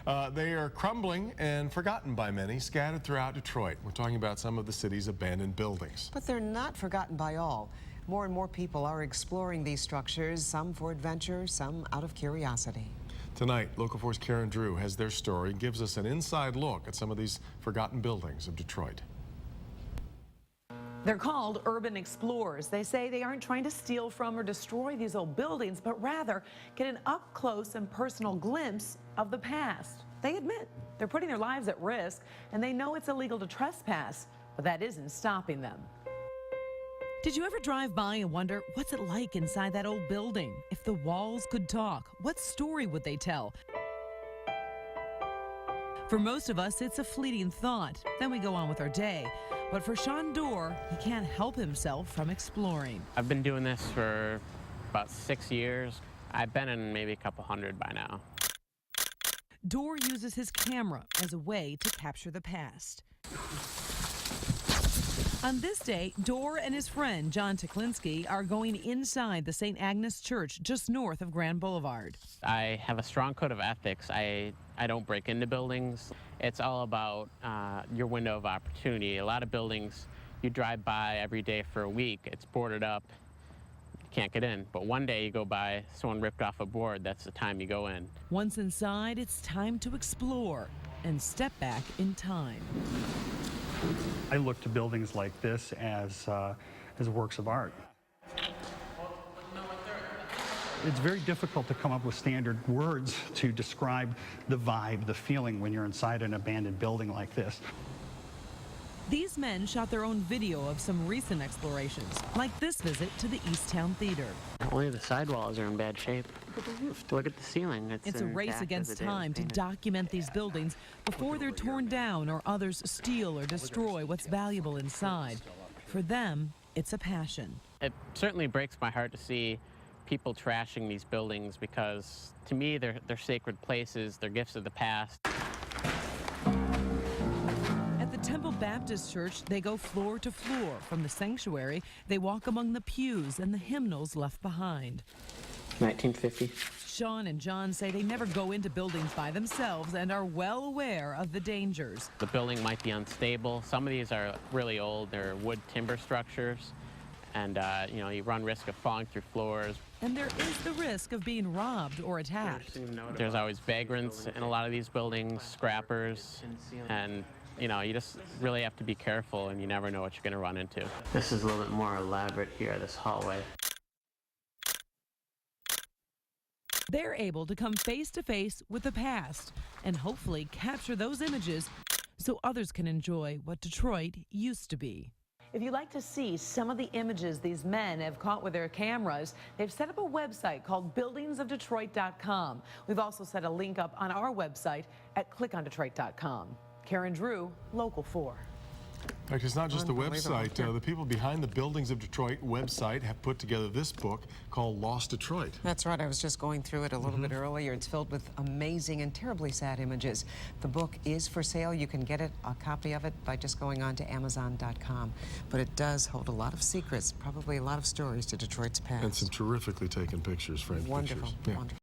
They are crumbling and forgotten by many, scattered throughout Detroit. We're talking about some of the city's abandoned buildings. But they're not forgotten by all. More and more people are exploring these structures, some for adventure, some out of curiosity. Tonight, Local 4's Karen Drew has their story and gives us an inside look at some of these forgotten buildings of Detroit. They're called urban explorers. They say they aren't trying to steal from or destroy these old buildings, but rather get an up-close and personal glimpse of the past. They admit they're putting their lives at risk, and they know it's illegal to trespass, but that isn't stopping them. Did you ever drive by and wonder, what's it like inside that old building? If the walls could talk, what story would they tell? For most of us, it's a fleeting thought. Then we go on with our day. But for Sean Dorr, he can't help himself from exploring. I've been doing this for about 6 years. I've been in maybe a couple hundred by now. Dorr uses his camera as a way to capture the past. On this day, Dorr and his friend John Teklinski are going inside the St. Agnes Church just north of Grand Boulevard. I have a strong code of ethics. I don't break into buildings. It's all about your window of opportunity. A lot of buildings you drive by every day for a week, it's boarded up, you can't get in. But one day you go by, someone ripped off a board, that's the time you go in. Once inside, it's time to explore and step back in time. I look to buildings like this as works of art. It's very difficult to come up with standard words to describe the vibe, the feeling when you're inside an abandoned building like this. These men shot their own video of some recent explorations, like this visit to the Easttown Theater. Only the sidewalls are in bad shape. Look at the roof. Look at the ceiling. It's a race against time to document these buildings before they're torn down or others steal or destroy what's valuable inside. For them, it's a passion. It certainly breaks my heart to see people trashing these buildings because, to me, they're sacred places. They're gifts of the past. At the Temple Baptist Church, they go floor to floor. From the sanctuary, they walk among the pews and the hymnals left behind. 1950. Sean and John say they never go into buildings by themselves and are well aware of the dangers. The building might be unstable. Some of these are really old. They're wood timber structures. And, you run risk of falling through floors. And there is the risk of being robbed or attacked. There's always vagrants in a lot of these buildings, scrappers, and, you just really have to be careful, and you never know what you're going to run into. This is a little bit more elaborate here, this hallway. They're able to come face to face with the past and hopefully capture those images so others can enjoy what Detroit used to be. If you'd like to see some of the images these men have caught with their cameras, they've set up a website called buildingsofdetroit.com. We've also set a link up on our website at clickondetroit.com. Karen Drew, Local 4. In fact, it's not just the website. The people behind the Buildings of Detroit website have put together this book called Lost Detroit. That's right. I was just going through it a little bit earlier. It's filled with amazing and terribly sad images. The book is for sale. You can get a copy of it by just going on to Amazon.com. But it does hold a lot of secrets, probably a lot of stories to Detroit's past. And some terrifically taken pictures, framed Wonderful. pictures. Yeah. Wonderful.